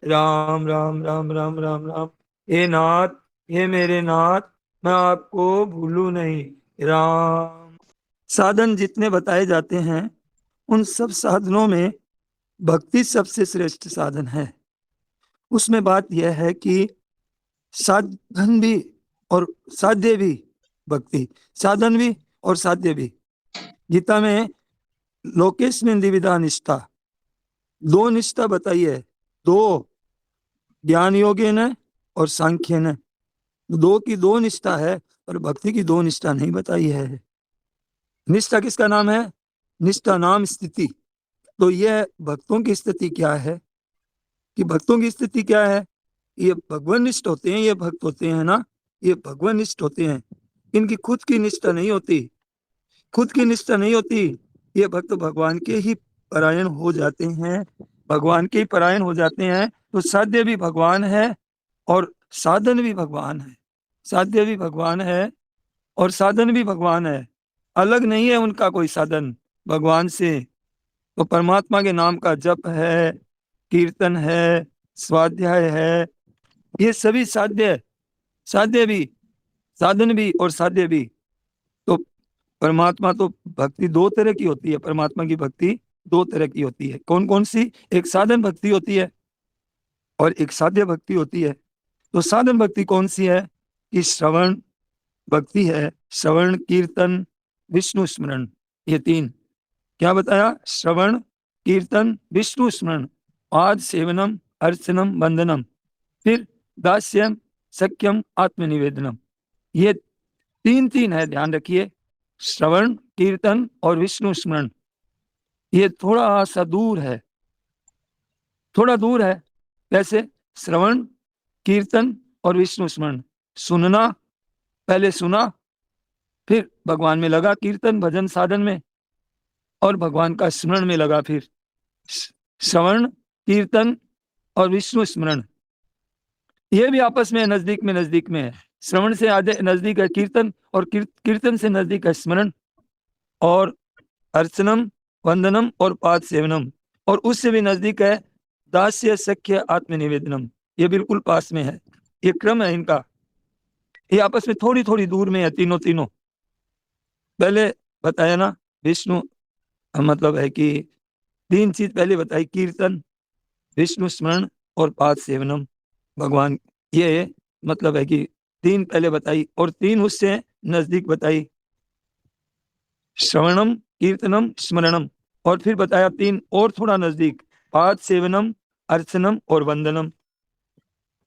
राम राम राम राम राम राम। हे नाथ, हे मेरे नाथ, मैं आपको भूलूं नहीं। राम। साधन जितने बताए जाते हैं उन सब साधनों में भक्ति सबसे श्रेष्ठ साधन है। उसमें बात यह है कि साधन भी और साध्य भी, भक्ति साधन भी और साध्य भी। गीता में लोकेस्मिन् द्विविधा निष्ठा, दो निष्ठा बताई है। दो, ज्ञान योगेन और सांख्येन। दो की दो निष्ठा है और भक्ति की दो निष्ठा नहीं बताई है। निष्ठा किसका नाम है? निष्ठा नाम स्थिति। तो यह भक्तों की स्थिति क्या है? कि भक्तों की स्थिति क्या है? ये भगवान निष्ठ होते हैं, ये भक्त होते हैं ना, ये भगवान निष्ठ होते हैं। इनकी खुद की निष्ठा नहीं होती, खुद की निष्ठा नहीं होती। ये भक्त भगवान के ही परायण हो जाते हैं, भगवान के ही परायण हो जाते हैं। तो साध्य भी भगवान है और साधन भी भगवान है। साध्य भी भगवान है और साधन भी भगवान है। अलग नहीं है उनका कोई साधन भगवान से। तो परमात्मा के नाम का जप है, कीर्तन है, स्वाध्याय है, ये सभी साध्य है। साध्य भी, साधन भी और साध्य भी। तो परमात्मा तो भक्ति दो तरह की होती है। परमात्मा की भक्ति दो तरह की होती है। कौन कौन सी? एक साधन भक्ति होती है और एक साध्य भक्ति होती है। तो साधन भक्ति कौन सी है? कि श्रवण भक्ति है, श्रवण, कीर्तन, विष्णु स्मरण, ये तीन। क्या बताया? श्रवण, कीर्तन, विष्णु स्मरण, आद सेवनम, अर्चनम, वंदनम, फिर दास्यम, सख्यम, आत्मनिवेदनम। ये तीन तीन है, ध्यान रखिए। श्रवण, कीर्तन और विष्णु स्मरण। ये थोड़ा सा दूर है, थोड़ा दूर है। कैसे? श्रवण, कीर्तन और विष्णु स्मरण। सुनना, पहले सुना, फिर भगवान में लगा, कीर्तन भजन साधन में, और भगवान का स्मरण में लगा। फिर श्रवण, कीर्तन और विष्णु स्मरण, ये भी आपस में नजदीक में है। श्रवण से आधे नजदीक है कीर्तन, और कीर्तन से नजदीक है स्मरण, और अर्चनम, वंदनम और पाद सेवनम, और उससे भी नजदीक है दास्य, सख्य, आत्मनिवेदनम। ये बिल्कुल पास में है। ये क्रम है इनका। ये आपस में थोड़ी थोड़ी दूर में है, तीनों तीनों। पहले बताया ना, विष्णु, मतलब है कि तीन चीज पहले बताई, कीर्तन, विष्णु स्मरण और पाद सेवनम, भगवान। ये मतलब है कि तीन पहले बताई और तीन उससे नजदीक बताई, श्रवणम, कीर्तनम, स्मरणम। और फिर बताया तीन और थोड़ा नजदीक, पाद सेवनम, अर्चनम और वंदनम।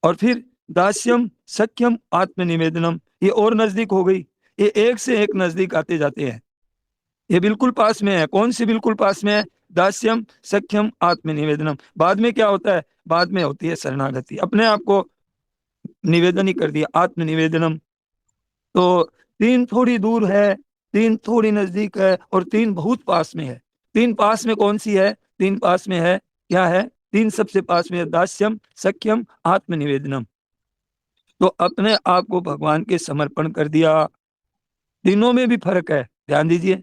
और फिर दास्यम, सख्यम, आत्मनिवेदनम, ये और नजदीक हो गई। ये एक से एक नजदीक आते जाते हैं। ये बिल्कुल पास में है। कौन सी बिल्कुल पास में है? दास्यम, सख्यम, आत्मनिवेदनम। बाद में क्या होता है? बाद में होती है शरणागति, अपने आप को निवेदन ही कर दिया, आत्मनिवेदनम। तो तीन थोड़ी दूर है, तीन थोड़ी नजदीक है और तीन बहुत पास में है। तीन पास में कौन सी है? तीन पास में है, क्या है? तीन सबसे पास में है, दास्यम, सख्यम, आत्मनिवेदनम। तो अपने आप को भगवान के समर्पण कर दिया। तीनों में भी फर्क है, ध्यान दीजिए।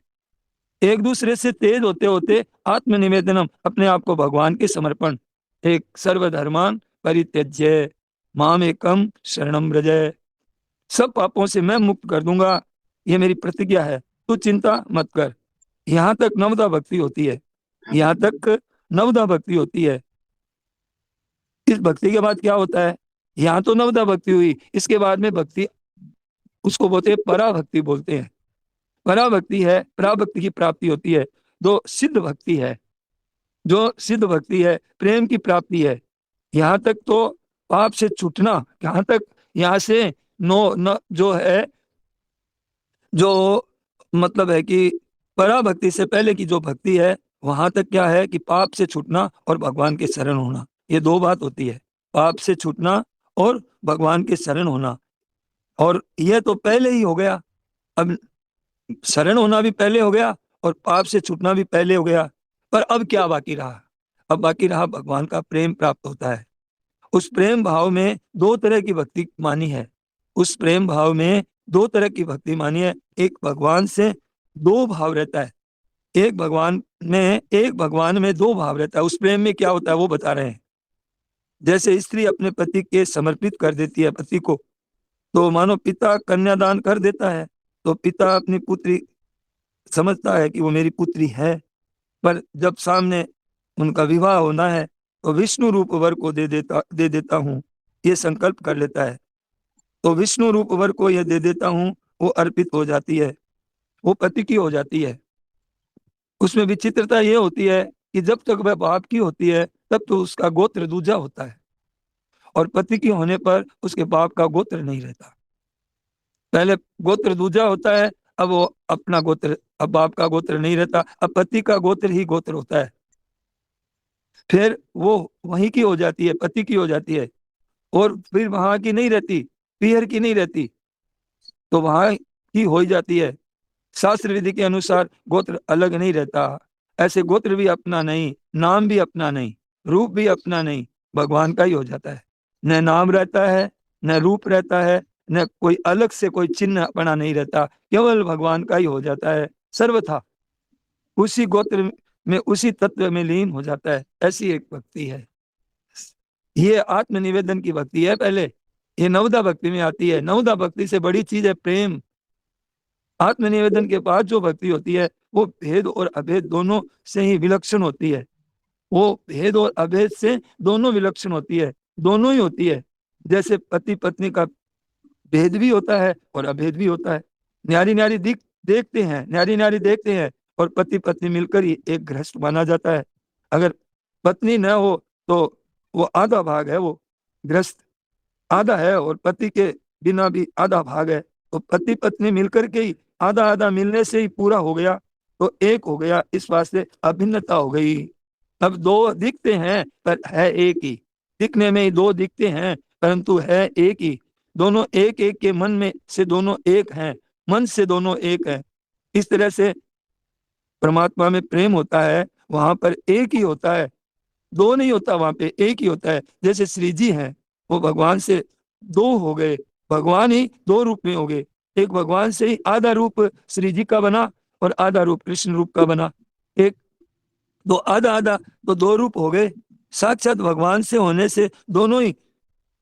एक दूसरे से तेज होते होते आत्मनिवेदनम, अपने आप को भगवान के समर्पण। एक सर्वधर्मान परित्यज्य माम एकम शरणम व्रज, सब पापों से मैं मुक्त कर दूंगा, ये मेरी प्रतिज्ञा है, तू चिंता मत कर। यहां तक नवदा भक्ति होती है, यहां तक नवदा भक्ति होती है। इस भक्ति के बाद क्या होता है? यहाँ तो नवदा भक्ति हुई, इसके बाद में भक्ति, उसको बोलते हैं पराभक्ति बोलते हैं। पराभक्ति है, पराभक्ति की प्राप्ति होती है। जो सिद्ध भक्ति है, जो सिद्ध भक्ति है, प्रेम की प्राप्ति है। यहाँ तक तो पाप से छूटना, यहाँ तक, यहाँ से नो न जो है, जो मतलब है कि पराभक्ति से पहले की जो भक्ति है, वहां तक क्या है कि पाप से छूटना और भगवान के शरण होना, ये दो बात होती है। पाप से छूटना और भगवान के शरण होना, और यह तो पहले ही हो गया। अब शरण होना भी पहले हो गया और पाप से छूटना भी पहले हो गया। पर अब क्या बाकी रहा? अब बाकी रहा भगवान का प्रेम प्राप्त होता है। उस प्रेम भाव में दो तरह की भक्ति मानी है। उस प्रेम भाव में दो तरह की भक्ति मानी है। एक भगवान से दो भाव रहता है, एक भगवान में दो भाव रहता है। उस प्रेम में क्या होता है वो बता रहे हैं। जैसे स्त्री अपने पति के समर्पित कर देती है पति को, तो मानो पिता कन्यादान कर देता है, तो पिता अपनी पुत्री समझता है कि वो मेरी पुत्री है। पर जब सामने उनका विवाह होना है तो विष्णु रूप वर को दे देता हूँ, ये संकल्प कर लेता है। तो विष्णु रूप वर को ये दे देता हूँ, वो अर्पित हो जाती है, वो पति की हो जाती है। उसमें विचित्रता ये होती है कि जब तक वह बाप की होती है तब तो उसका गोत्र दूजा होता है, और पति की होने पर उसके बाप का गोत्र नहीं रहता। पहले गोत्र दूजा होता है, अब वो अपना गोत्र, अब बाप का गोत्र नहीं रहता, अब पति का गोत्र ही गोत्र होता है। फिर वो वहीं की हो जाती है, पति की हो जाती है, और फिर वहां की नहीं रहती, पीहर की नहीं रहती, तो वहां की हो ही जाती है। शास्त्र विधि के अनुसार गोत्र अलग नहीं रहता। ऐसे गोत्र भी अपना नहीं, नाम भी अपना नहीं, रूप भी अपना नहीं, भगवान का ही हो जाता है। न नाम रहता है, न रूप रहता है, न कोई अलग से कोई चिन्ह अपना नहीं रहता, केवल भगवान का ही हो जाता है सर्वथा। उसी गोत्र में, उसी तत्व में लीन हो जाता है। ऐसी एक भक्ति है, ये आत्मनिवेदन की भक्ति है। पहले ये नवदा भक्ति में आती है। नवदा भक्ति से बड़ी चीज है प्रेम। आत्मनिवेदन के बाद जो भक्ति होती है वो भेद और अभेद दोनों से ही विलक्षण होती है। वो भेद और अभेद से दोनों विलक्षण होती है, दोनों ही होती है। जैसे पति पत्नी का भेद भी होता है और अभेद भी होता है। न्यारी न्यारी देखते हैं, न्यारी न्यारी देखते हैं, और पति पत्नी मिलकर ही एक गृहस्थ माना जाता है। अगर पत्नी न हो तो वो आधा भाग है, वो गृहस्थ आधा है, और पति के बिना भी आधा भाग है। तो पति पत्नी मिलकर के ही आधा आधा मिलने से ही पूरा हो गया, तो एक हो गया। इस वास्ते अभिन्नता हो गई। अब दो दिखते हैं पर है एक ही, दिखने में ही दो दिखते हैं परंतु है एक ही। दोनों एक एक के मन में से दोनों एक हैं, मन से दोनों एक है। इस तरह से परमात्मा में प्रेम होता है, वहां पर एक ही होता है, दो नहीं होता, वहां पे एक ही होता है। जैसे श्री जी हैं, वो भगवान से दो हो गए, भगवान ही दो रूप में हो गए। एक भगवान से ही आधा रूप श्री जी का बना और आधा रूप कृष्ण रूप का बना। एक दो आधा आधा तो दो रूप हो गए। साक्षात भगवान से होने से दोनों ही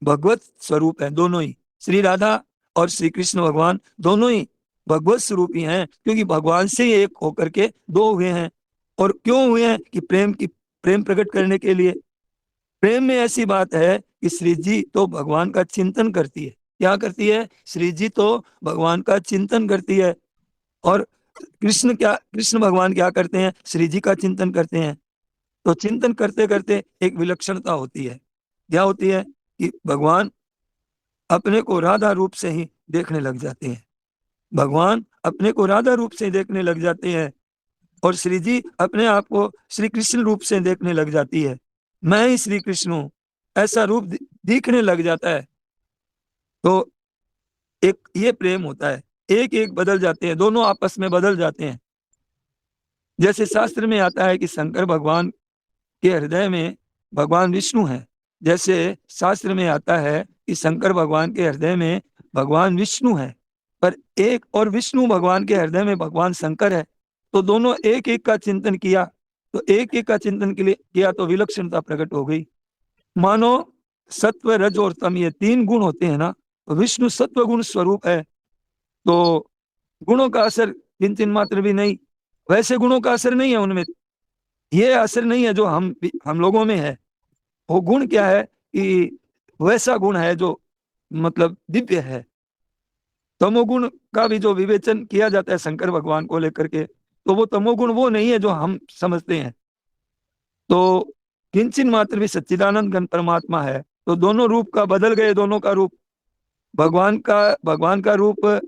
भगवत स्वरूप है। दोनों ही श्री राधा और श्री कृष्ण भगवान दोनों ही भगवत स्वरूप ही हैं, क्योंकि भगवान से ही एक होकर के दो हुए हैं। और क्यों हुए हैं? कि प्रेम प्रकट करने के लिए। प्रेम में ऐसी बात है कि श्री जी तो भगवान का चिंतन करती है। क्या करती है? श्री जी तो भगवान का चिंतन करती है। और कृष्ण भगवान क्या करते हैं? श्री जी का चिंतन करते हैं। तो चिंतन करते करते एक विलक्षणता होती है। क्या होती है? कि भगवान अपने को राधा रूप से ही देखने लग जाते हैं। भगवान अपने को राधा रूप से देखने लग जाते हैं, और श्री जी अपने आप को श्री कृष्ण रूप से देखने लग जाती है। मैं ही श्री कृष्ण हूँ, ऐसा रूप दिखने लग जाता है। तो एक ये प्रेम होता है, एक एक बदल जाते हैं, दोनों आपस में बदल जाते हैं। जैसे शास्त्र में आता है कि शंकर भगवान के हृदय में भगवान विष्णु है। जैसे शास्त्र में आता है कि शंकर भगवान के हृदय में भगवान विष्णु है, पर एक और विष्णु भगवान के हृदय में भगवान शंकर है। तो दोनों एक एक का चिंतन किया, तो एक एक का चिंतन के लिए किया तो विलक्षणता प्रकट हो गई। मानो सत्व रज और तम ये तीन गुण होते हैं ना, तो विष्णु सत्व गुण स्वरूप है। तो गुणों का असर किंचन मात्र भी नहीं, वैसे गुणों का असर नहीं है उनमें। ये असर नहीं है जो हम लोगों में है। वो गुण क्या है? कि वैसा गुण है जो मतलब दिव्य है। तमोगुण का भी जो विवेचन किया जाता है शंकर भगवान को लेकर के, तो वो तमोगुण वो नहीं है जो हम समझते हैं। तो किंचन मात्र भी सच्चिदानंद घन परमात्मा है। तो दोनों रूप का बदल गए, दोनों का रूप, भगवान का रूप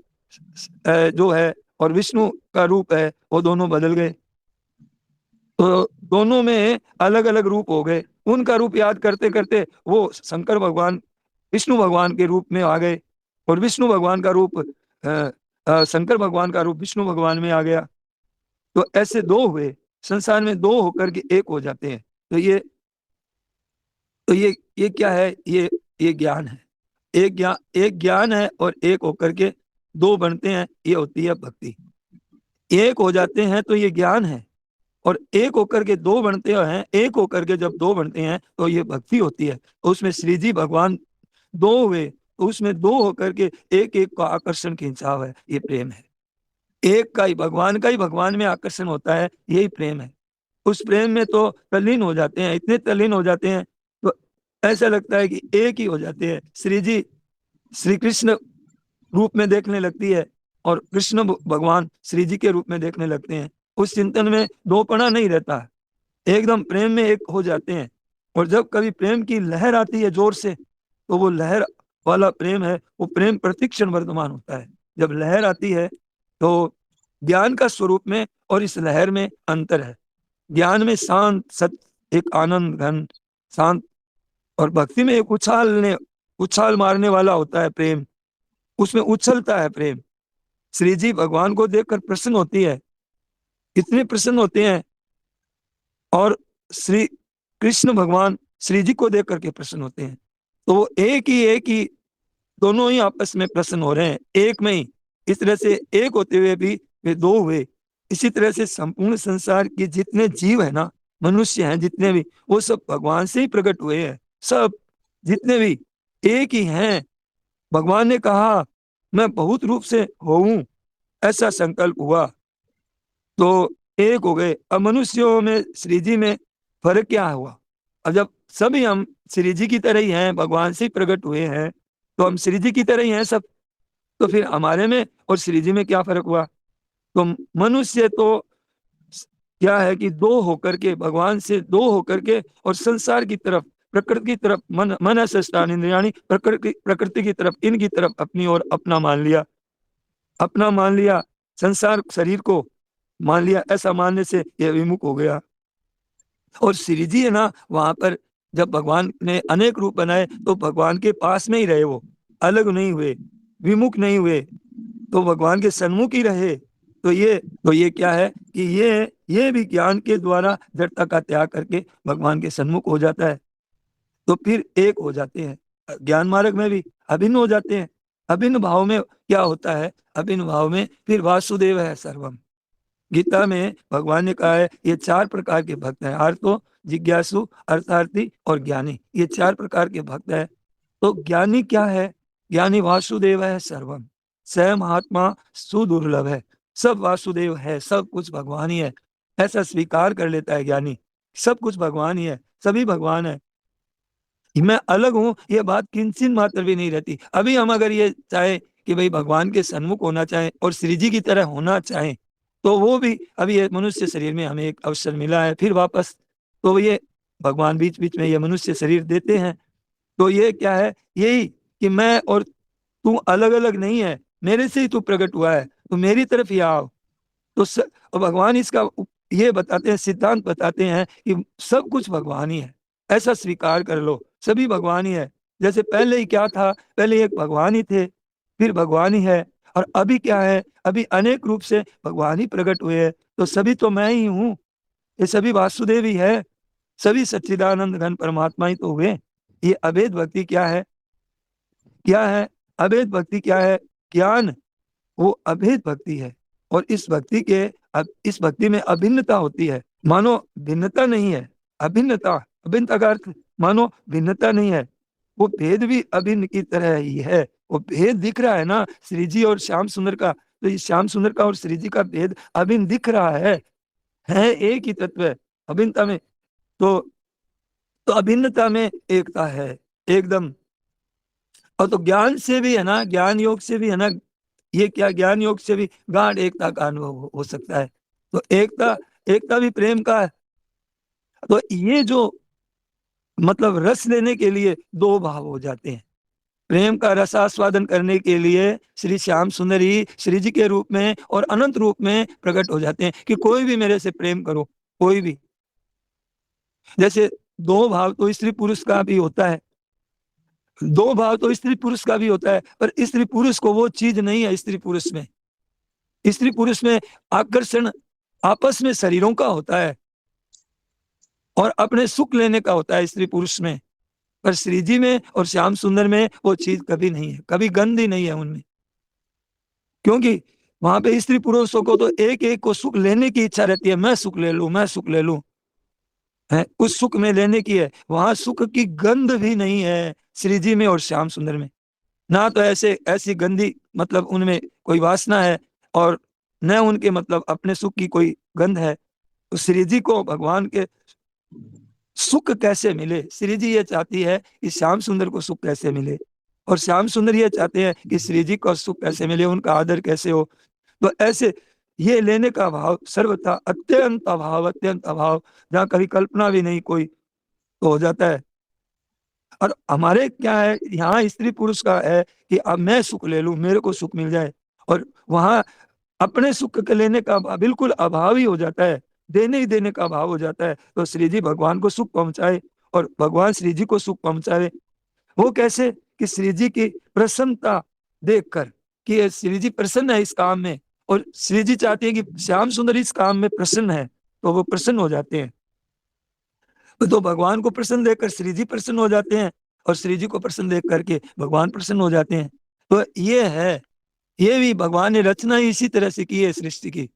जो है और विष्णु का रूप है, वो दोनों बदल गए। तो दोनों में अलग अलग रूप हो गए। उनका रूप याद करते करते वो शंकर भगवान विष्णु भगवान के रूप में आ गए, और विष्णु भगवान का रूप शंकर भगवान का रूप विष्णु भगवान में आ गया। तो ऐसे दो हुए, संसार में दो होकर के एक हो जाते हैं। तो ये क्या है? ये ज्ञान है। एक ज्ञान है, और एक होकर के दो बनते हैं, ये होती है भक्ति। एक हो जाते हैं तो ये ज्ञान है, और एक होकर के दो बनते हैं, एक होकर के जब दो बनते हैं तो ये भक्ति होती है। तो उसमें श्री जी भगवान दो हुए, तो उसमें दो होकर के एक एक का आकर्षण खिंचाव है, ये प्रेम है। एक का ही भगवान में आकर्षण होता है, यही प्रेम है। उस प्रेम में तो तल्लीन हो जाते हैं, इतने तल्लीन हो जाते हैं, तो ऐसा लगता है कि एक ही हो जाते हैं। श्री जी श्री कृष्ण रूप में देखने लगती है और कृष्ण भगवान श्री जी के रूप में देखने लगते हैं। उस चिंतन में दोपना नहीं रहता, एकदम प्रेम में एक हो जाते हैं। और जब कभी प्रेम की लहर आती है जोर से, तो वो लहर वाला प्रेम है, वो प्रेम प्रतिक्षण वर्तमान होता है। जब लहर आती है तो ज्ञान का स्वरूप में और इस लहर में अंतर है। ज्ञान में शांत सत, एक आनंद घन शांत, और भक्ति में एक उछाल मारने वाला होता है प्रेम, उसमें उछलता है प्रेम। श्री जी भगवान को देखकर प्रसन्न होती है, इतने प्रसन्न होते हैं, और श्री कृष्ण भगवान श्री जी को देख करके प्रसन्न होते हैं। तो वो एक ही दोनों ही आपस में प्रसन्न हो रहे हैं, एक में ही। इस तरह से एक होते हुए भी वे दो हुए। इसी तरह से संपूर्ण संसार के जितने जीव है ना, मनुष्य हैं जितने भी, वो सब भगवान से ही प्रकट हुए हैं। सब जितने भी एक ही हैं। भगवान ने कहा मैं बहुत रूप से होऊं, ऐसा संकल्प हुआ तो एक हो गए। अब मनुष्यों में श्री जी में फर्क क्या हुआ? अब जब सभी हम श्री जी की तरह ही हैं, भगवान से ही प्रकट हुए हैं, तो हम श्री जी की तरह ही हैं सब। तो फिर हमारे में और श्री जी में क्या फर्क हुआ? तो मनुष्य तो क्या है कि दो होकर के, भगवान से दो होकर के, और संसार की तरफ, प्रकृति की तरफ, मन सष्टान इंद्रियाणि, प्रकृति की तरफ, इनकी तरफ अपनी ओर अपना मान लिया, अपना मान लिया, संसार शरीर को मान लिया। ऐसा मानने से यह विमुख हो गया। और श्री जी है ना, वहां पर जब भगवान ने अनेक रूप बनाए तो भगवान के पास में ही रहे, वो अलग नहीं हुए, विमुख नहीं हुए, तो भगवान के सन्मुख ही रहे। तो ये क्या है कि ये भी ज्ञान के द्वारा जड़ता का त्याग करके भगवान के सन्मुख हो जाता है, तो फिर एक हो जाते हैं। ज्ञान मार्ग में भी अभिन्न हो जाते हैं। अभिन्न भाव में क्या होता है? अभिन्न भाव में फिर वासुदेव है सर्वम। गीता में भगवान ने कहा है ये चार प्रकार के भक्त हैं, आर्तो, जिज्ञासु, अर्थार्थी और ज्ञानी। ये चार प्रकार के भक्त हैं। तो ज्ञानी क्या है? ज्ञानी वासुदेव है सर्वम, स महात्मा सुदुर्लभ है। सब वासुदेव है, सब कुछ भगवान ही है, ऐसा स्वीकार कर लेता है ज्ञानी। सब कुछ भगवान ही है, सभी भगवान है, मैं अलग हूं, ये बात किंचित मात्र भी नहीं रहती। अभी हम अगर ये चाहे कि भाई भगवान के सन्मुख होना चाहें और श्री जी की तरह होना चाहें, तो वो भी, अभी ये मनुष्य शरीर में हमें एक अवसर मिला है फिर वापस, तो ये भगवान बीच बीच में ये मनुष्य शरीर देते हैं। तो ये क्या है? यही कि मैं और तू अलग अलग नहीं है, मेरे से ही तू प्रकट हुआ है, तो मेरी तरफ ही आओ। तो और भगवान इसका ये बताते हैं, सिद्धांत बताते हैं कि सब कुछ भगवान ही है, ऐसा स्वीकार कर लो, सभी भगवान ही है। जैसे पहले ही क्या था? पहले एक भगवान ही थे, फिर भगवान ही है, और अभी क्या है? अभी अनेक रूप से भगवान ही प्रकट हुए हैं, तो सभी तो मैं ही हूँ, ये सभी वासुदेव ही है, सभी सच्चिदानंद घन परमात्मा ही तो हुए। ये अभेद भक्ति क्या है? क्या है अभेद भक्ति? क्या है? ज्ञान, वो अभेद भक्ति है। और इस भक्ति के, अब इस भक्ति में अभिन्नता होती है, मानो भिन्नता नहीं है, अभिन्नता। अभिन्नता का अर्थ मानो भिन्नता नहीं है, वो भेद भी अभिन्न की तरह ही है। वो भेद दिख रहा है ना श्री जी और श्याम सुंदर का, तो ये श्याम सुंदर का और श्री जी का भेद अभिन्न दिख रहा है एक ही तत्व है अभिन्नता में। तो अभिन्नता में एकता है एकदम। और तो ज्ञान से भी है ना, ज्ञान योग से भी है ना, ये क्या, ज्ञान योग से भी गाढ़ एकता का अनुभव हो सकता है। तो एकता, एकता भी प्रेम का है। तो ये जो मतलब रस लेने के लिए दो भाव हो जाते हैं, प्रेम का रस आस्वादन करने के लिए श्री श्याम सुंदरी श्री जी के रूप में और अनंत रूप में प्रकट हो जाते हैं कि कोई भी मेरे से प्रेम करो, कोई भी। जैसे दो भाव तो स्त्री पुरुष का भी होता है, दो भाव तो स्त्री पुरुष का भी होता है, पर स्त्री पुरुष को वो चीज नहीं है। स्त्री पुरुष में, स्त्री पुरुष में आकर्षण आपस में शरीरों का होता है और अपने सुख लेने का होता है स्त्री पुरुष में। पर श्री जी में और श्याम सुंदर में वो चीज कभी नहीं है, कभी गंध ही नहीं है उनमें। क्योंकि वहां पे स्त्री पुरुषों को तो एक एक को सुख लेने की इच्छा रहती है, मैं सुख ले लूं, मैं सुख ले लूं, है उस सुख में लेने की है। वहां सुख की गंध भी नहीं है श्री जी में और श्याम सुंदर में। ना तो ऐसे ऐसी गंदी मतलब उनमें कोई वासना है, और न उनके मतलब अपने सुख की कोई गंध है। तो श्री जी को भगवान के सुख कैसे मिले, श्री जी ये चाहती है कि श्याम सुंदर को सुख कैसे मिले, और श्याम सुंदर ये चाहते हैं कि श्री जी को सुख कैसे मिले, उनका आदर कैसे हो। तो ऐसे ये लेने का भाव सर्वथा अत्यंत अभाव, अत्यंत अभाव, जहाँ कभी कल्पना भी नहीं कोई, तो हो जाता है। और हमारे क्या है, यहाँ स्त्री पुरुष का है कि अब मैं सुख ले लूं, मेरे को सुख मिल जाए, और वहां अपने सुख के लेने का बिल्कुल अभाव ही हो जाता है, देने ही देने का अभाव हो जाता है। तो श्री जी भगवान को सुख पहुंचाए और भगवान श्री जी को सुख पहुंचाए। वो कैसे, कि श्री जी की प्रसन्नता देखकर, कि ये श्री जी प्रसन्न है इस काम में, और श्री जी चाहते हैं कि श्याम सुंदर इस काम में प्रसन्न है, तो वो प्रसन्न हो जाते हैं। तो भगवान को प्रसन्न देखकर श्री जी प्रसन्न हो जाते हैं, और श्री जी को प्रसन्न देख करके भगवान प्रसन्न हो जाते हैं। तो ये है, ये भी भगवान ने रचना ही इसी तरह से की है सृष्टि की।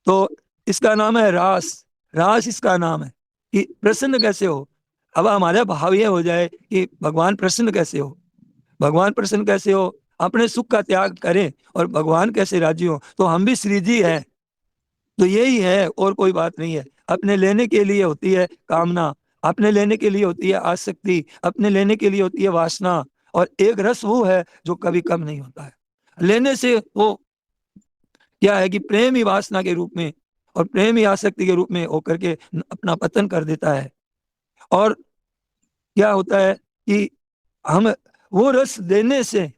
तो इसका नाम है रास। रास इसका नाम है कि प्रसन्न कैसे हो। अब हमारा भाव ये हो जाए कि भगवान प्रसन्न कैसे हो, भगवान प्रसन्न कैसे हो, अपने सुख का त्याग करें और भगवान कैसे राजी हो। तो हम भी श्री जी हैं, तो यही है और कोई बात नहीं है। अपने लेने के लिए होती है कामना, अपने लेने के लिए होती है आसक्ति, अपने लेने के लिए होती है वासना, और एक रस वो है जो कभी कम नहीं होता है। लेने से वो क्या है कि प्रेम ही वासना के रूप में और प्रेम ही आसक्ति के रूप में होकर के अपना पतन कर देता है। और क्या होता है कि हम वो रस देने से,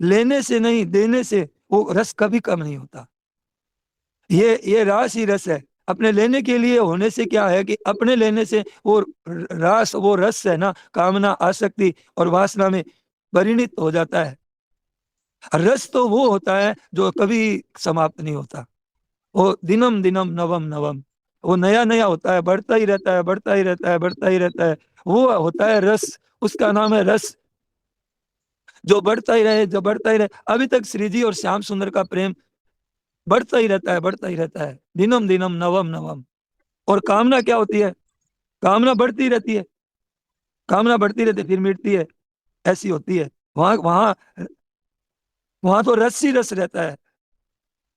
लेने से नहीं, देने से वो रस कभी कम नहीं होता। ये रास ही रस है। अपने लेने के लिए होने से क्या है कि अपने लेने से वो रास, वो रस है ना, कामना आसक्ति और वासना में परिणित हो जाता है। रस तो वो होता है जो कभी समाप्त नहीं होता, वो दिनम दिनम नवम नवम, वो नया नया होता है, बढ़ता ही रहता है, बढ़ता ही रहता है, बढ़ता ही रहता है। वो होता है रस, उसका नाम है रस, जो बढ़ता ही रहे, जो बढ़ता ही रहे। अभी तक श्री जी और श्याम सुंदर का प्रेम बढ़ता ही रहता है, बढ़ता ही रहता है, दिनम दिनम नवम नवम। और कामना क्या होती है, कामना बढ़ती रहती है, कामना बढ़ती रहती है फिर मिटती है, ऐसी होती है। वहां वहां वहां तो रस ही रस रहता है।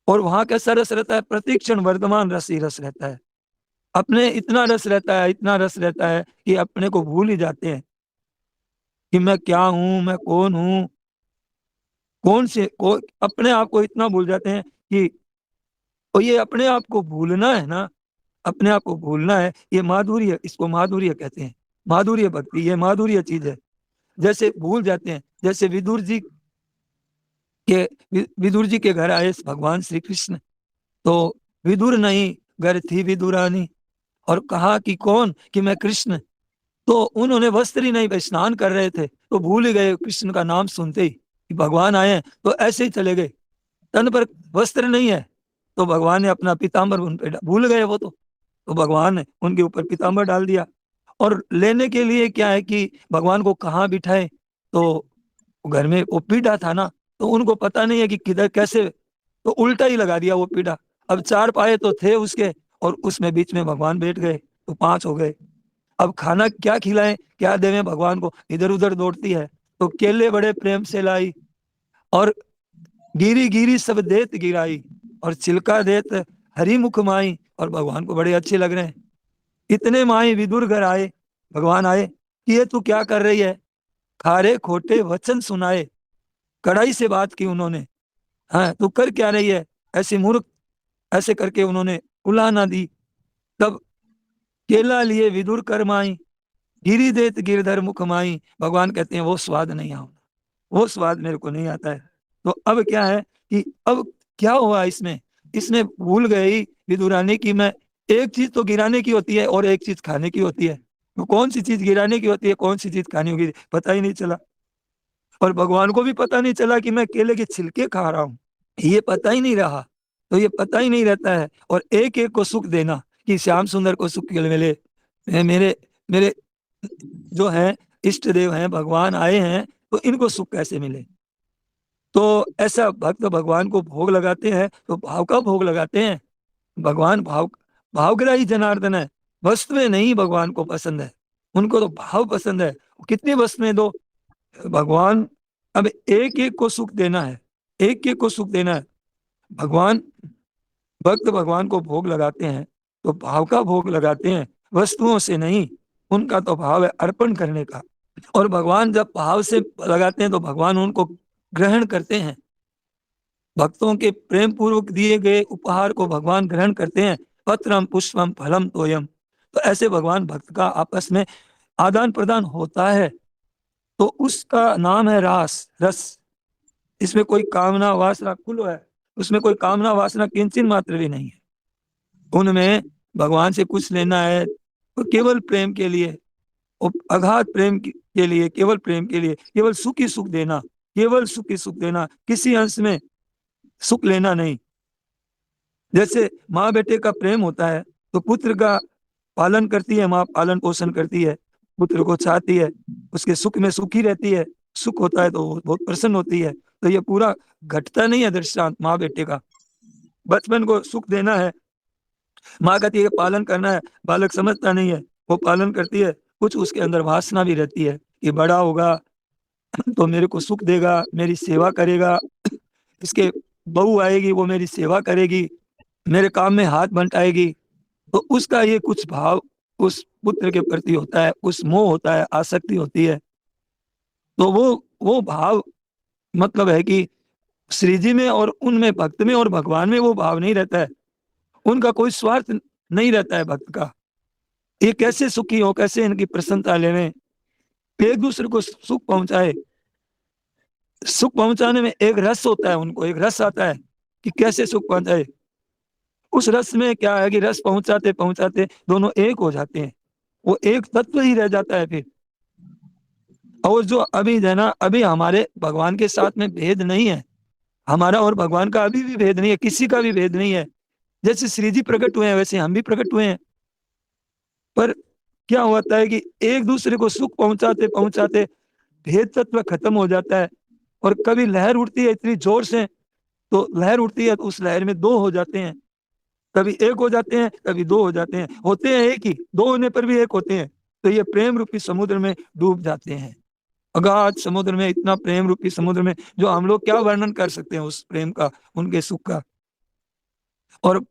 और वहां कैसा रस रहता है, प्रतिक्षण वर्तमान रस ही रस रहता है। अपने इतना रस रहता है, इतना रस रहता है कि अपने को भूल ही जाते हैं कि मैं क्या हूं, मैं कौन हूं, अपने आप को इतना भूल जाते हैं कि, और ये अपने आप को भूलना है ना, अपने आप को भूलना है, ये माधुर्य, इसको माधुर्य कहते हैं। माधुर्य भक्ति, ये माधुर्य चीज है। जैसे भूल जाते हैं, जैसे विदुर जी के घर आए भगवान श्री कृष्ण, तो विदुर नहीं, घर थी विदुरानी, और कहा कि कौन, कि मैं कृष्ण। तो उन्होंने वस्त्र ही नहीं, भाई स्नान कर रहे थे तो भूल ही गए कृष्ण का नाम सुनते ही कि भगवान आए हैं, तो ऐसे ही चले गए। तन पर वस्त्र नहीं है, तो भगवान ने अपना पीताम्बर उन पे भूल गए वो तो भगवान ने उनके ऊपर पीताम्बर डाल दिया। और लेने के लिए क्या है कि भगवान को कहाँ बिठाए, तो घर में वो पीढ़ा था ना, तो उनको पता नहीं है कि किधर कैसे, तो उल्टा ही लगा दिया वो पीढ़ा। अब चार पाए तो थे उसके, और उसमें बीच में भगवान बैठ गए, तो पांच हो गए। अब खाना क्या खिलाएं, क्या देवें भगवान को, इधर उधर दौड़ती है। तो केले बड़े प्रेम से लाई, और गिरी गिरी सब देत गिराई, और छिलका देत हरी मुख माई, और भगवान को बड़े अच्छे लग रहे हैं। इतने माई विदुर घर आए, भगवान आए कि ये तू क्या कर रही है, खारे खोटे वचन सुनाए, कड़ाई से बात की उन्होंने। हाँ, तू कर क्या रही है, ऐसी मूर्ख, ऐसे करके उन्होंने उलाहना दी। तब केला लिए विदुर कर माई, गिरी देत गिरधर मुख माई। भगवान कहते हैं वो स्वाद नहीं आओ, वो स्वाद मेरे को नहीं आता है। तो अब क्या है कि अब क्या हुआ इसमें, इसमें भूल गई विदुरानी की मैं, एक चीज तो गिराने की होती है और एक चीज खाने की होती है। तो कौन सी चीज गिराने की होती है, कौन सी चीज खानी होगी, पता ही नहीं चला। और भगवान को भी पता नहीं चला कि मैं केले के छिलके खा रहा हूँ, ये पता ही नहीं रहा। तो ये पता ही नहीं रहता है। और एक एक को सुख देना कि श्याम सुंदर को सुख मिले, मेरे मेरे जो है इष्ट देव हैं, भगवान आए हैं, तो इनको सुख कैसे मिले। तो ऐसा भक्त भगवान को भोग लगाते हैं तो भाव का भोग लगाते हैं। भगवान भावग्राही जनार्दन है, वस्तुएं नहीं भगवान को पसंद है, उनको तो भाव पसंद है। कितनी वस्तुएं दो, भगवान अब एक एक को सुख देना है, एक एक को सुख देना है। भगवान भक्त भगवान को भोग लगाते हैं तो भाव का भोग लगाते हैं, वस्तुओं से नहीं। उनका तो भाव है अर्पण करने का। और भगवान जब भाव से लगाते हैं तो भगवान उनको ग्रहण करते हैं। भक्तों के प्रेम पूर्वक दिए गए उपहार को भगवान ग्रहण करते हैं। पत्रम पुष्पम फलम तोयम। तो ऐसे भगवान भक्त का आपस में आदान प्रदान होता है, तो उसका नाम है रास रस। इसमें कोई कामना वासना कुल है, उसमें कोई कामना वासना किंचन मात्र भी नहीं है। उनमें भगवान से कुछ लेना है तो केवल प्रेम के लिए, और अगाध प्रेम के लिए, केवल प्रेम के लिए, केवल सुख ही सुख देना, केवल सुख ही सुख देना, किसी अंश में सुख लेना नहीं। जैसे माँ बेटे का प्रेम होता है तो पुत्र का पालन करती है, माँ पालन पोषण करती है, पुत्र को चाहती है, उसके सुख में सुखी रहती है, सुख होता है तो वो बहुत प्रसन्न होती है। तो ये पूरा घटता नहीं है दृष्टांत माँ बेटे का। बचपन को सुख देना है, माँ कहती है पालन करना है, बालक समझता नहीं है, वो पालन करती है। कुछ उसके अंदर वासना भी रहती है कि बड़ा होगा तो मेरे को सुख देगा, मेरी सेवा करेगा, इसके बहू आएगी वो मेरी सेवा करेगी, मेरे काम में हाथ बंटाएगी। तो उसका ये कुछ भाव उस पुत्र के प्रति होता है, उस मोह होता है, आसक्ति होती है। तो वो भाव मतलब है कि श्री जी में और उनमें, भक्त में और भगवान में वो भाव नहीं रहता है। उनका कोई स्वार्थ नहीं रहता है भक्त का, ये कैसे सुखी हो, कैसे इनकी प्रसन्नता लेवे, एक दूसरे को सुख पहुंचाए। सुख पहुंचाने में एक रस होता है, उनको एक रस आता है कि कैसे सुख पहुंचाए। उस रस में क्या है कि रस पहुंचाते पहुंचाते दोनों एक हो जाते हैं, वो एक तत्व ही रह जाता है फिर। और जो अभी है ना, अभी हमारे भगवान के साथ में भेद नहीं है, हमारा और भगवान का अभी भी भेद नहीं है, किसी का भी भेद नहीं है। जैसे श्री जी प्रकट हुए हैं वैसे हम भी प्रकट हुए हैं। पर क्या होता है कि एक दूसरे को सुख पहुंचाते पहुंचाते भेद तत्व खत्म हो जाता है। और कभी लहर उठती है इतनी जोर से, तो लहर उठती है तो उस लहर में दो हो जाते हैं, कभी एक हो जाते हैं, कभी दो हो जाते हैं, होते हैं एक ही, दो होने पर भी एक होते हैं। तो ये प्रेम रूपी समुद्र में डूब जाते हैं, अगाध समुद्र में, इतना प्रेम रूपी समुद्र में जो हम लोग क्या वर्णन कर सकते हैं उस प्रेम का, उनके सुख का। और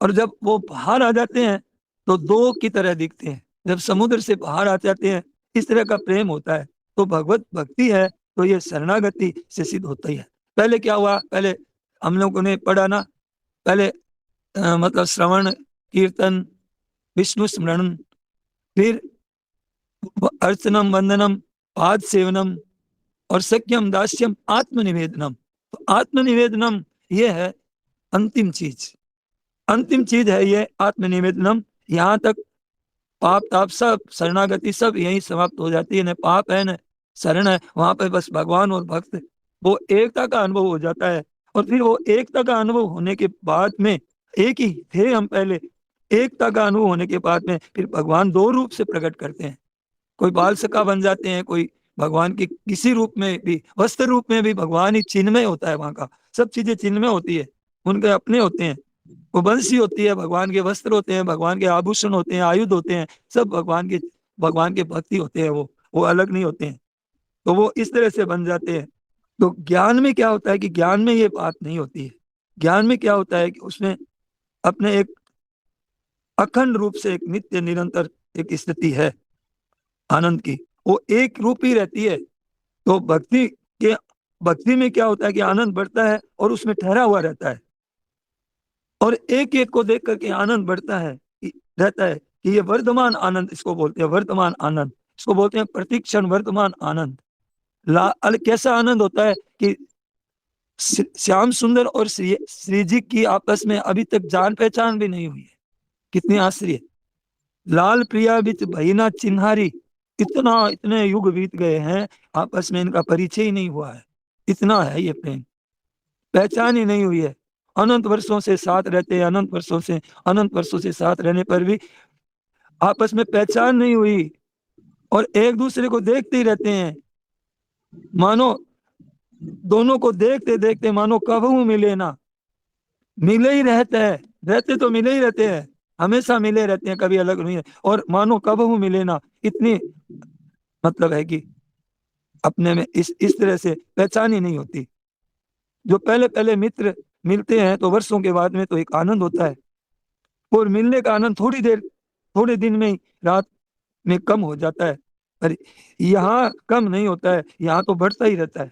और जब वो बाहर आ जाते हैं तो दो की तरह दिखते हैं, जब समुद्र से बाहर आ जाते हैं। इस तरह का प्रेम होता है। तो भगवत भक्ति है तो ये शरणागति से सिद्ध होता ही है। पहले क्या हुआ, पहले हम लोगों ने पढ़ा ना, पहले मतलब श्रवण कीर्तन विष्णु स्मरण, फिर अर्चनम वंदनम पाद सेवनम और सख्यम दास्यम आत्मनिवेदनम। तो आत्मनिवेदनम ये है अंतिम चीज, अंतिम चीज है ये आत्मनिवेदनम। यहाँ तक पाप ताप सब शरणागति सब यही समाप्त हो जाती है। न पाप है न शरण है, वहां पे बस भगवान और भक्त, वो एकता का अनुभव हो जाता है। और फिर वो एकता का अनुभव होने के बाद में, एक ही थे हम पहले, एकता का अनुभव होने के बाद में फिर भगवान दो रूप से प्रकट करते हैं। कोई बाल सखा बन जाते हैं, कोई भगवान के किसी रूप में भी, वस्त्र रूप में भी भगवान ही चिन्हमय होता है। वहां का सब चीजें चिन्हमय होती है, उनके अपने होते हैं। वो बंसी होती है, भगवान के वस्त्र होते हैं, भगवान के आभूषण होते हैं, आयुध होते हैं, सब भगवान के भक्ति होते हैं। वो अलग नहीं होते हैं। तो वो इस तरह से बन जाते हैं। तो ज्ञान में क्या होता है कि ज्ञान में ये बात नहीं होती है। ज्ञान में क्या होता है कि उसमें अपने एक अखंड रूप से एक नित्य निरंतर एक स्थिति है आनंद की, वो एक रूप ही रहती है। तो के भक्ति में क्या होता है कि आनंद बढ़ता है और उसमें ठहरा हुआ रहता है। और एक एक को देख करके आनंद बढ़ता है, रहता है कि ये वर्तमान आनंद, इसको बोलते हैं वर्तमान आनंद, इसको बोलते हैं प्रतिक्षण वर्तमान आनंद। कैसा आनंद होता है कि श्याम सुंदर और श्री जी की आपस में अभी तक जान पहचान भी नहीं हुई है। कितनी आश्चर्य, लाल प्रिया बिच भईना चिन्हारी, इतने युग बीत गए हैं, आपस में इनका परिचय ही नहीं हुआ है। इतना है ये प्रेम, पहचान ही नहीं हुई है। अनंत वर्षों से साथ रहते हैं, अनंत वर्षों से साथ रहने पर भी आपस में पहचान नहीं हुई और एक दूसरे को देखते ही रहते हैं। मानो दोनों को देखते देखते मानो कबहू मिले ना, मिले ही रहते हैं, रहते तो मिले ही रहते हैं, हमेशा मिले रहते हैं, कभी अलग नहीं है। और मानो कबहू मिले ना, इतनी मतलब है कि अपने में इस तरह से पहचान ही नहीं होती। जो पहले पहले मित्र मिलते हैं तो वर्षों के बाद में तो एक आनंद होता है, और मिलने का आनंद थोड़ी देर, थोड़े दिन में ही, रात में कम हो जाता है। पर यहाँ कम नहीं होता है, यहाँ तो बढ़ता ही रहता है।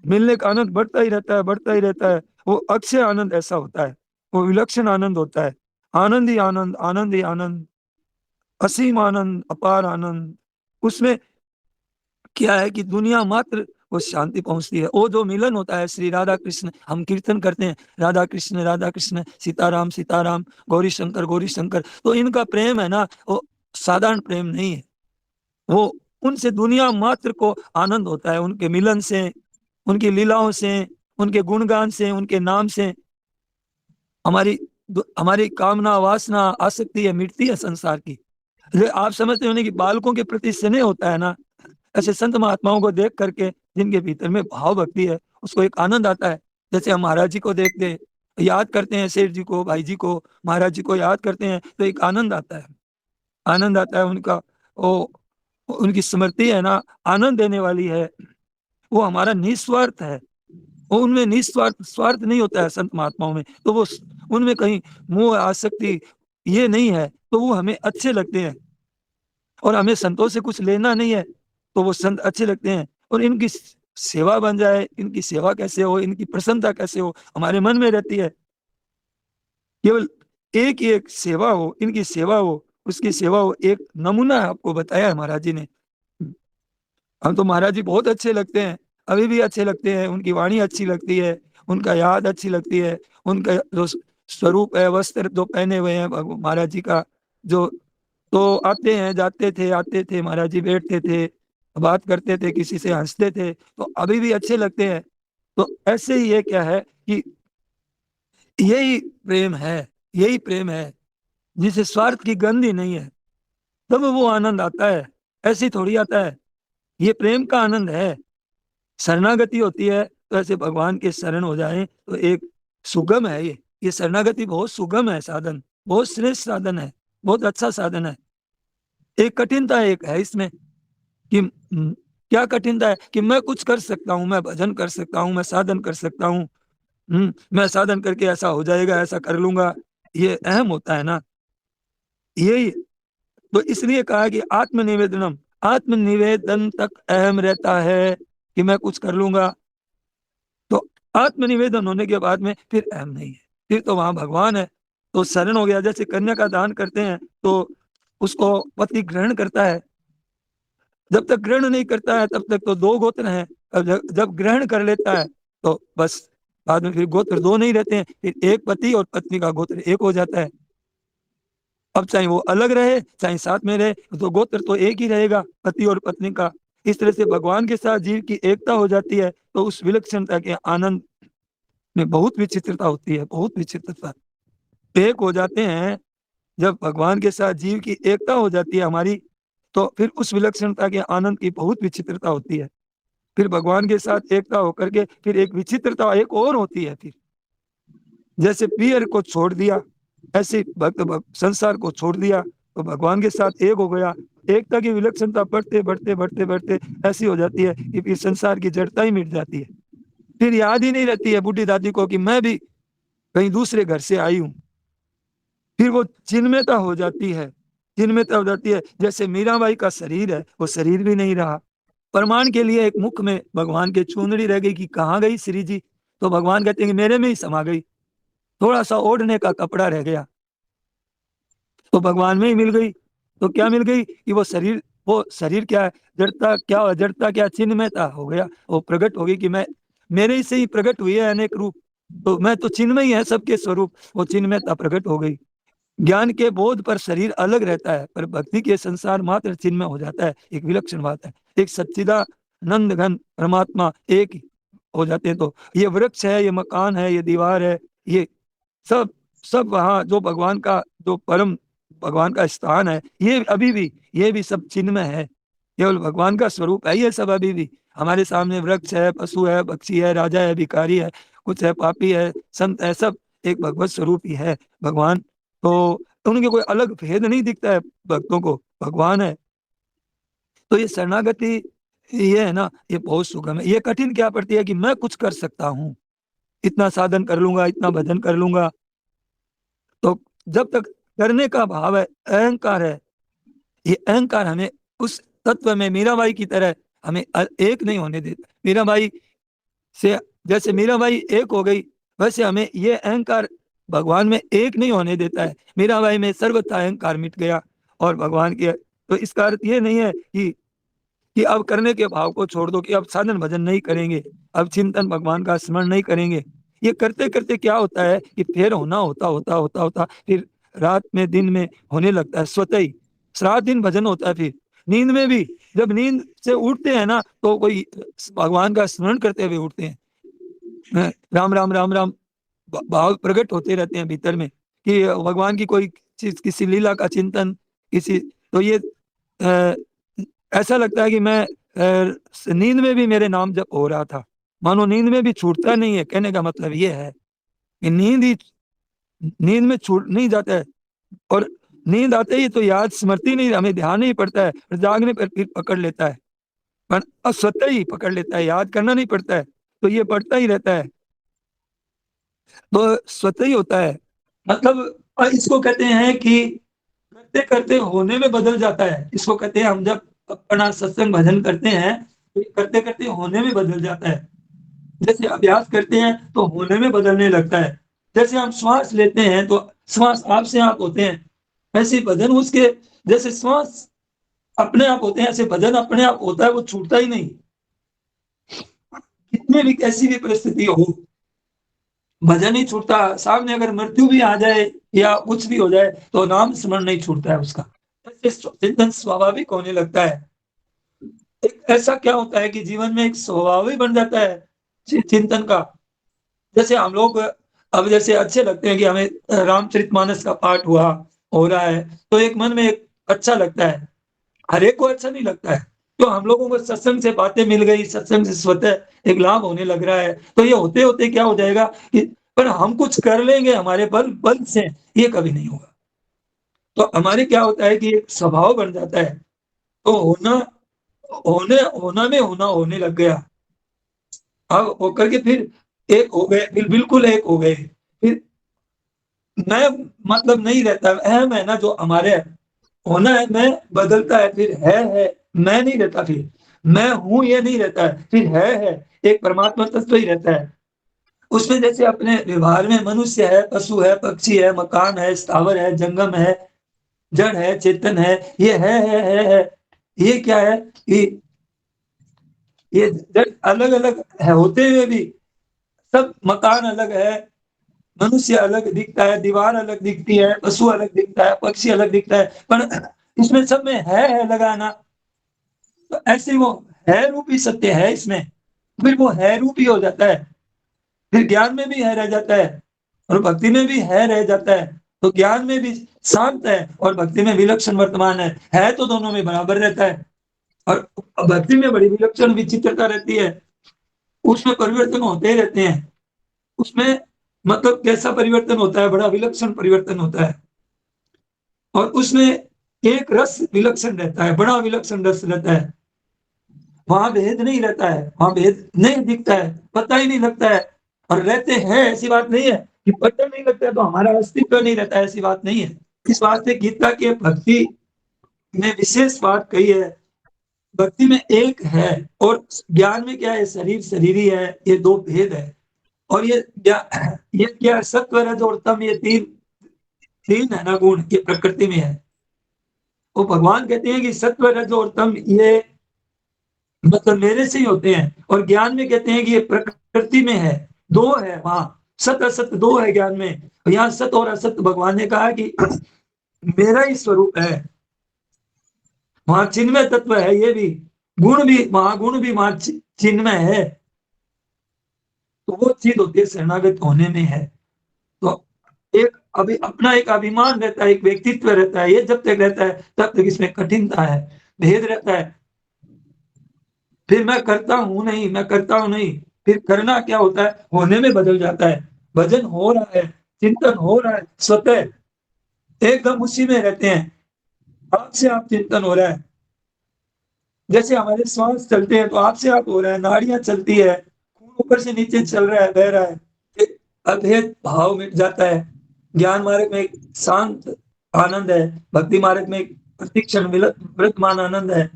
मिलने का आनंद बढ़ता ही रहता है, बढ़ता ही रहता है। वो अक्षय आनंद ऐसा होता है, वो विलक्षण आनंद होता है। आनंद ही आनंद, आनंद ही आनंद, असीम आनंद, अपार आनंद। उसमें क्या है कि दुनिया मात्र वो शांति पहुंचती है। वो जो मिलन होता है, श्री राधा कृष्ण, हम कीर्तन करते हैं, राधा कृष्ण सीताराम सीताराम, गौरी शंकर, तो इनका प्रेम है ना, वो साधारण प्रेम नहीं है। वो उनसे दुनिया मात्र को आनंद होता है, उनके मिलन से, उनकी लीलाओं से, उनके गुणगान से, उनके नाम से हमारी हमारी कामना वासना आसक्ति है मिटती है संसार की। आप समझते हो कि बालकों के प्रति स्नेह होता है ना, ऐसे संत महात्माओं को देख करके जिनके भीतर में भाव भक्ति है, उसको एक आनंद आता है। जैसे हम महाराज जी को देखते हैं, याद करते हैं, सेठ जी को, भाई जी को, महाराज जी को याद करते हैं, तो एक आनंद आता है, आनंद आता है उनका। वो उनकी स्मृति है ना, आनंद देने वाली है। वो हमारा निस्वार्थ है, वो उनमें निस्वार्थ स्वार्थ नहीं होता है संत महात्माओं में, तो वो उनमें कहीं मोह आसक्ति ये नहीं है, तो वो हमें अच्छे लगते हैं। और हमें संतों से कुछ लेना नहीं है, तो वो संत अच्छे लगते हैं। और इनकी सेवा बन जाए, इनकी सेवा कैसे हो, इनकी प्रसन्नता कैसे हो, हमारे मन में रहती है। केवल एक ही एक सेवा हो, इनकी सेवा हो, उसकी सेवा हो, एक नमूना आपको बताया है महाराज जी ने। हम तो महाराज जी बहुत अच्छे लगते हैं, अभी भी अच्छे लगते हैं, उनकी वाणी अच्छी लगती है, उनका याद अच्छी लगती है, उनका जो स्वरूप है, वस्त्र जो पहने हुए हैं महाराज जी का, जो, तो आते थे महाराज जी, बैठते थे, बात करते थे, किसी से हंसते थे, तो अभी भी अच्छे लगते हैं। तो ऐसे ही ये क्या है कि यही प्रेम है, यही प्रेम है जिसे स्वार्थ की गंध ही नहीं है, तब वो आनंद आता है, ऐसे थोड़ी आता है। ये प्रेम का आनंद है। शरणागति होती है तो ऐसे भगवान के शरण हो जाए तो एक सुगम है ये शरणागति बहुत सुगम है साधन, बहुत श्रेष्ठ साधन है, बहुत अच्छा साधन है। एक कठिनता एक है इसमें कि क्या कठिनता है कि मैं कुछ कर सकता हूँ, मैं भजन कर सकता हूँ, मैं साधन कर सकता हूँ, मैं साधन करके ऐसा हो जाएगा, ऐसा कर लूंगा, ये अहम होता है ना। यही तो इसलिए कहा कि आत्मनिवेदनम, आत्मनिवेदन तक अहम रहता है कि मैं कुछ कर लूंगा। तो आत्मनिवेदन होने के बाद में फिर अहम नहीं है, फिर तो वहां भगवान है, तो शरण हो गया। जैसे कन्या का दान करते हैं तो उसको पति ग्रहण करता है, जब तक ग्रहण नहीं करता है तब तक तो दो गोत्र हैं, अब जब ग्रहण कर लेता है तो बस बाद में फिर गोत्र दो नहीं रहते हैं, फिर एक पति और पत्नी का गोत्र एक हो जाता है। अब चाहे वो अलग रहे चाहे साथ में रहे, तो गोत्र तो एक ही रहेगा, पति और पत्नी का। इस तरह से भगवान के साथ जीव की एकता हो जाती है, तो उस विलक्षणता के आनंद में बहुत विचित्रता होती है, बहुत विचित्रता। एक हो जाते हैं, जब भगवान के साथ जीव की एकता हो जाती है हमारी, तो फिर उस विलक्षणता के आनंद की बहुत विचित्रता होती है। फिर भगवान के साथ एकता होकर के फिर एक विचित्रता एक और होती है। फिर जैसे पियर को छोड़ दिया, ऐसे संसार को छोड़ दिया तो भगवान के साथ एक हो गया। एकता की विलक्षणता बढ़ते बढ़ते बढ़ते बढ़ते ऐसी हो जाती है कि फिर संसार की जड़ता ही मिट जाती है। फिर याद ही नहीं रहती है बूढ़ी दादी को कि मैं भी कहीं दूसरे घर से आई हूं। फिर वो चिन्मयता हो जाती है, चिन्मयता हो जाती है। जैसे मीराबाई का शरीर है, वो शरीर भी नहीं रहा। प्रमाण के लिए एक मुख में भगवान के चुनरी रह गई कि कहाँ गई श्री जी, तो भगवान कहते हैं कि मेरे में ही समा गई। थोड़ा सा ओढ़ने का कपड़ा रह गया तो भगवान में ही मिल गई। तो क्या मिल गई कि वो शरीर क्या है, जड़ता क्या चिन्मयता हो गया, वो प्रकट हो गई कि मैं, मेरे ही से ही प्रकट हुई है अनेक रूप, तो मैं तो चिन्मय है सबके स्वरूप, वो चिन्मयता प्रकट हो गई। ज्ञान के बोध पर शरीर अलग रहता है, पर भक्ति के संसार मात्र चिन्मय हो जाता है। एक विलक्षण बात है, एक सच्चिदानंद घन परमात्मा एक ही हो जाते हैं। तो ये वृक्ष है, ये मकान है, ये दीवार है, ये सब सब वहाँ जो भगवान का, जो परम भगवान का स्थान है, ये अभी भी, ये भी सब चिन्मय है, केवल भगवान का स्वरूप है ये सब अभी भी। हमारे सामने वृक्ष है, पशु है, पक्षी है, राजा है, भिखारी है, कुछ है पापी है, संत है, सब एक भगवत स्वरूप ही है भगवान। तो उनके कोई अलग भेद नहीं दिखता है भक्तों को, भगवान है। तो ये शरणागति ये है ना, ये बहुत सुगम है। ये कठिन क्या पड़ती है कि मैं कुछ कर सकता हूँ, इतना साधन कर लूंगा, इतना भजन कर लूंगा। तो जब तक करने का भाव है, अहंकार है, ये अहंकार हमें उस तत्व में मीराबाई की तरह हमें एक नहीं होने देता। मीराबाई से जैसे मीराबाई एक हो गई, वैसे हमें ये अहंकार भगवान में एक नहीं होने देता है। मीराबाई में सर्वथा अहंकार मिट गया और भगवान के, तो इसका अर्थ ये नहीं है कि अब करने के भाव को छोड़ दो, कि अब साधन भजन नहीं करेंगे, अब चिंतन भगवान का स्मरण नहीं करेंगे। ये करते करते क्या होता है कि फिर होना होता होता होता होता फिर रात में दिन में होने लगता है स्वतः ही। रात दिन भजन होता है। फिर नींद में भी, जब नींद से उठते हैं ना, तो कोई भगवान का स्मरण करते हुए उठते हैं, राम राम राम राम भाव प्रकट होते रहते हैं भीतर में, कि भगवान की कोई चीज, किसी लीला का चिंतन, किसी, तो ये ऐसा लगता है कि मैं नींद में भी मेरे नाम जप हो रहा था, मानो नींद में भी छूटता नहीं है। कहने का मतलब ये है कि नींद में छूट नहीं जाता है। और नींद आते ही तो याद स्मृति नहीं, हमें ध्यान नहीं पड़ता है, पर जागने पर फिर पकड़ लेता है, पर स्वतः ही पकड़ लेता है, याद करना नहीं पड़ता है, तो ये पड़ता ही रहता है, तो स्वतः ही होता है। मतलब इसको कहते हैं कि करते करते होने में बदल जाता है। इसको कहते हैं, हम जब अपना सत्संग भजन करते हैं तो ये करते करते होने में बदल जाता है। जैसे अभ्यास करते हैं तो होने में बदलने लगता है। जैसे हम श्वास लेते हैं तो श्वास आप से आप होते हैं, ऐसे भजन उसके, जैसे श्वास अपने आप होते हैं, ऐसे भजन अपने आप होता है, वो छूटता ही नहीं। कितने भी कैसी भी परिस्थिति हो, भजन नहीं छूटता। सामने अगर मृत्यु भी आ जाए या कुछ भी हो जाए तो नाम स्मरण नहीं छूटता है उसका। चिंतन स्वाभाविक होने लगता है। एक ऐसा क्या होता है कि जीवन में एक स्वभाव ही बन जाता है चिंतन का। जैसे हम लोग अब जैसे अच्छे लगते हैं कि हमें रामचरितमानस का पाठ हुआ, हो रहा है, तो एक मन में एक अच्छा लगता है। हर एक को अच्छा नहीं लगता है। तो हम लोगों को सत्संग से बातें मिल गई, सत्संग से स्वतः एक लाभ होने लग रहा है, तो ये होते होते क्या हो जाएगा कि पर हम कुछ कर लेंगे हमारे बल बल से, ये कभी नहीं होगा। तो हमारे क्या होता है कि एक स्वभाव बन जाता है। तो होने होना में होना होने लग गया। अब होकर के फिर एक हो गए, फिर बिल्कुल एक हो गए। फिर मैं मतलब नहीं रहता, अहम है ना जो हमारे होना है, मैं बदलता है, फिर है, मैं नहीं रहता, फिर मैं हूं ये नहीं रहता है, फिर है, एक परमात्मा तत्व ही रहता है। उसमें जैसे अपने व्यवहार में मनुष्य है, पशु है, पक्षी है, मकान है, स्थावर है, जंगम है, जड़ है, चेतन है, ये है। ये क्या है कि ये जड़ अलग अलग है होते हुए भी सब, मकान अलग है, मनुष्य अलग दिखता है, दीवार अलग दिखती है, पशु अलग दिखता है, पक्षी अलग दिखता है, पर इसमें सब में है लगाना। तो ऐसे वो है रूपी सत्य है इसमें, फिर वो है रूपी हो जाता है। फिर ज्ञान में भी है रह जाता है और भक्ति में भी है रह जाता है। तो ज्ञान में भी शांत है और भक्ति में विलक्षण वर्तमान है तो दोनों में बराबर रहता है। और भक्ति में बड़ी विलक्षण विचित्रता रहती है, उसमें परिवर्तन होते ही रहते हैं। उसमें मतलब कैसा परिवर्तन होता है, बड़ा विलक्षण परिवर्तन होता है। और उसमें एक रस विलक्षण रहता है, बड़ा विलक्षण रस रहता है। वहां भेद नहीं रहता है, वहां भेद नहीं दिखता है, पता ही नहीं लगता है। और रहते हैं ऐसी बात नहीं है कि पता नहीं लगता है तो हमारा अस्तित्व नहीं रहता है, ऐसी बात नहीं है। इस वास्ते गीता के भक्ति में विशेष बात कही है। भक्ति में एक है और ज्ञान में क्या है, शरीर शरीर ही है, ये दो भेद है। और ये क्या, सत्व रज और तम, ये तीन तीन है ना गुण, ये प्रकृति में है। वो भगवान कहते हैं कि सत्व रज और तम ये मतलब मेरे से ही होते हैं। और ज्ञान में कहते हैं कि ये प्रकृति में है, दो है वहां, सत असत दो है ज्ञान में। यहाँ सत और असत भगवान ने कहा कि मेरा ही स्वरूप है। वहां चिन्मय तत्व है, ये भी गुण भी, महागुण भी वहां चिन्मय है। तो वो चीज होती है शरणागत होने में है। तो एक अभी अपना एक अभिमान रहता है, एक व्यक्तित्व रहता है, ये जब तक रहता है तब तक इसमें कठिनता है, भेद रहता है। फिर मैं करता हूं नहीं, मैं करता हूं नहीं, फिर करना क्या होता है, होने में बदल जाता है। भजन हो रहा है, चिंतन हो रहा है, स्वतः एकदम उसी में रहते हैं, आपसे आप चिंतन हो रहा है। जैसे हमारे श्वास चलते हैं तो आपसे आप हो रहा है, नाड़ियां चलती है, खून ऊपर से नीचे चल रहा है, बह रहा है, एक अभेद भाव मिट जाता है। ज्ञान मार्ग में एक शांत आनंद है, भक्ति मार्ग में एक प्रतिक्षण वर्तमान आनंद है।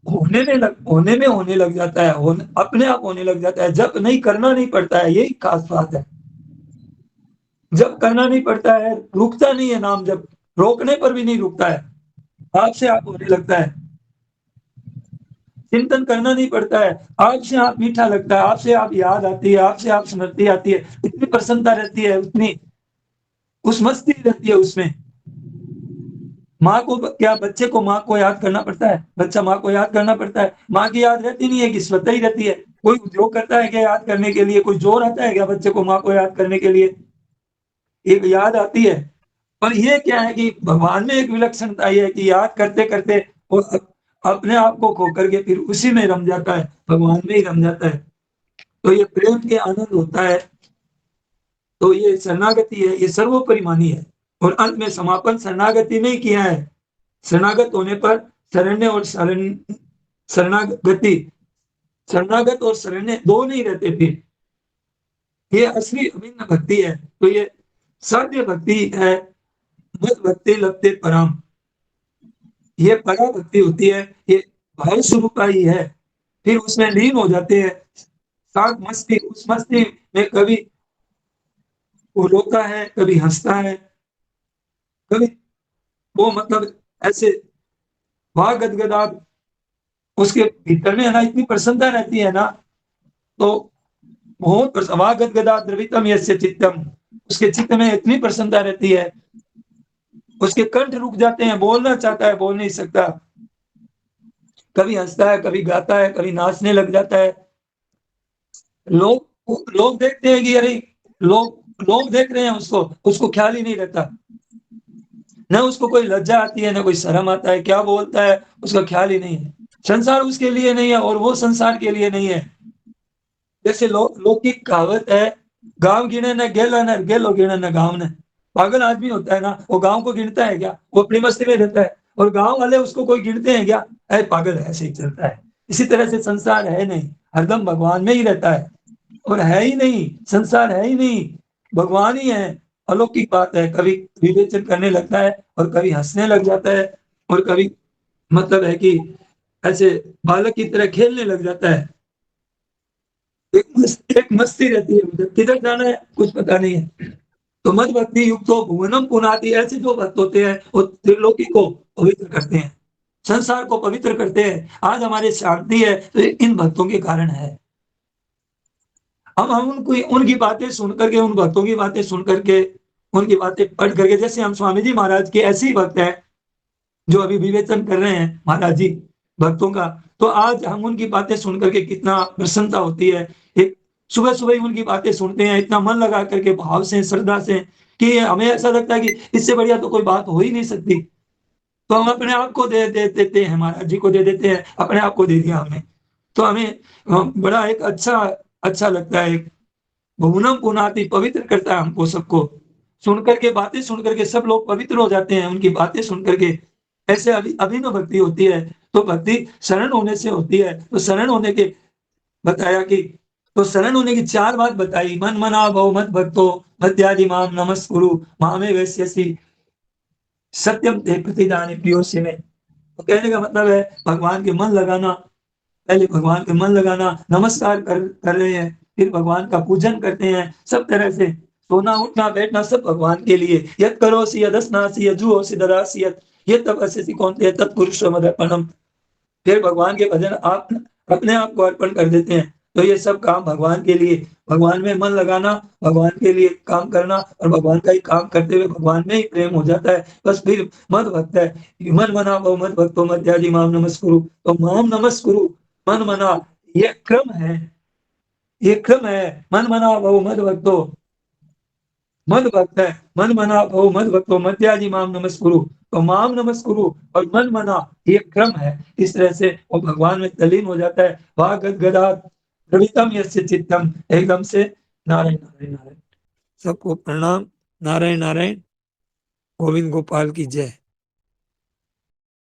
होने लग जाता है, अपने आप होने लग जाता है, जब नहीं करना नहीं पड़ता है, यही खास बात है। जब करना नहीं पड़ता है, रुकता नहीं है नाम, जब रोकने पर भी नहीं रुकता है, आपसे आप होने लगता है। चिंतन करना नहीं पड़ता है, आपसे आप मीठा लगता है, आपसे आप याद आती है, आपसे आप स्मृति आती है, इतनी प्रसन्नता रहती है, उतनी उस मस्ती रहती है उसमें। माँ को क्या, बच्चे को माँ को याद करना पड़ता है, बच्चा माँ को याद करना पड़ता है, माँ की याद रहती नहीं है कि स्वतः ही रहती है। कोई उद्योग करता है क्या याद करने के लिए, कोई जोर आता है क्या बच्चे को माँ को याद करने के लिए, एक याद आती है। पर ये क्या है कि भगवान में एक विलक्षणता ये है कि याद करते करते वो अपने आप को खो करके फिर उसी में रम जाता है, भगवान में ही रम जाता है। तो ये प्रेम के आनंद होता है। तो ये शरणागति है, ये सर्वोपरि मानी है। और अंत में समापन शरणागति में ही किया है। शरणागत होने पर शरण्य और शरणागति, शरणागत और शरण्य दो नहीं रहते फिर, ये असली अभिन्न भक्ति है। तो ये साध्य भक्ति है, मत भक्ति लगते परम, ये परा भक्ति होती है, ये भाव स्वरूपा ही है। फिर उसमें लीन हो जाते हैं, साथ मस्ती, उस मस्ती में कभी वो रोता है, कभी हंसता है, कभी वो मतलब ऐसे वाह गदगदाहट उसके भीतर में है ना, इतनी प्रसन्नता रहती है ना। तो बहुत वाह गदगदाहट द्रवितम यस्य चित्तम, उसके चित्त में इतनी प्रसन्नता रहती है, उसके कंठ रुक जाते हैं, बोलना चाहता है बोल नहीं सकता, कभी हंसता है, कभी गाता है, कभी नाचने लग जाता है। लोग देखते हैं कि अरे, लोग लोग देख रहे हैं उसको, उसको ख्याल ही नहीं रहता, न उसको कोई लज्जा आती है, न कोई शर्म आता है, क्या बोलता है उसका ख्याल ही नहीं है। संसार उसके लिए नहीं है और वो संसार के लिए नहीं है। जैसे लौकिक कहावत है, गांव गिने न गेला न गेलो गिने न गांव ने। पागल आदमी होता है ना, वो गांव को गिनता है क्या, वो अपनी मस्ती में रहता है, और गांव वाले उसको कोई गिनते हैं क्या, अरे पागल है, ऐसे ही चलता है। इसी तरह से संसार है नहीं, हरदम भगवान में ही रहता है, और है ही नहीं, संसार है ही नहीं, भगवान ही है। अलौकिक बात है, कभी विवेचन करने लगता है और कभी हंसने लग जाता है, और कभी मतलब है कि ऐसे बालक की तरह खेलने लग जाता है। एक मस्ती रहती है, मुझे किधर जाना है कुछ पता नहीं है। तो मद भक्ति युक्त तो भुवनम पुनाति, ऐसे जो भक्त होते हैं वो त्रिलोकी को पवित्र करते हैं, संसार को पवित्र करते हैं। आज हमारी शांति है तो इन भक्तों के कारण है। हम उनको उनकी बातें सुन करके, उन भक्तों की बातें सुन करके, उनकी बातें पढ़ करके, जैसे हम स्वामी जी महाराज के ऐसे ही भक्त हैं जो अभी विवेचन कर रहे हैं महाराज जी भक्तों का, तो आज हम उनकी बातें सुन करके कितना प्रसन्नता होती है। एक सुबह सुबह ही उनकी बातें सुनते हैं इतना मन लगा करके, भाव से, श्रद्धा से, कि हमें ऐसा लगता है कि इससे बढ़िया तो कोई बात हो ही नहीं सकती। तो हम अपने आप को दे देते हैं, महाराज जी को दे देते हैं, अपने आप को दे दिया हमने। तो हमें बड़ा एक अच्छा अच्छा लगता है। भुवनम पुनाति, पवित्र करता है हमको सबको। सुन करके, बातें सुन करके सब लोग पवित्र हो जाते हैं उनकी बातें सुन करके। ऐसे अभिनव भक्ति होती है। तो भक्ति शरण होने से होती है। तो शरण होने के बताया कि, तो शरण होने की चार बात बताई, मन मना भव मत भक्तो मध्यादि माम नमस्कुरु मामे वैश्यसी सत्यम ते प्रतिदाने प्रियोसी में। तो कहने का मतलब है भगवान के मन लगाना, पहले भगवान के मन लगाना, नमस्कार कर रहे हैं, फिर भगवान का पूजन करते हैं सब तरह से, सोना उठना बैठना सब भगवान के लिए। यद करोसि यदस्नासि यजुहोसि ददासि यत् ये तब अस्य कौनते तत्पुरुष मदर्पणम। फिर भगवान के भजन आप अपने आप को अर्पण कर देते हैं। तो ये सब काम भगवान के लिए, भगवान में मन लगाना, भगवान के लिए काम करना, और भगवान का ही काम करते हुए भगवान में ही प्रेम हो जाता है। बस फिर मद भक्त है, मन मना बहु मद भक्तो मध्यादि माम नमस्कुरु। तो माम नमस्कुरु, मन मना, ये क्रम है, ये क्रम है। मन मना बहु मद भक्तो, मद भक्त है, मन मना बहु मद भक्तो मध्यादि माम नमस्कुरु। तो माम नमस्कुरु और मन मना, ये क्रम है। इस तरह से वो भगवान में तल्लीन हो जाता है। वाह गदगदा द्रवितम यस्य चित्तम, एकदम से नारायण नारायण नारायण। सबको प्रणाम। नारायण नारायण। गोविंद गोपाल की जय।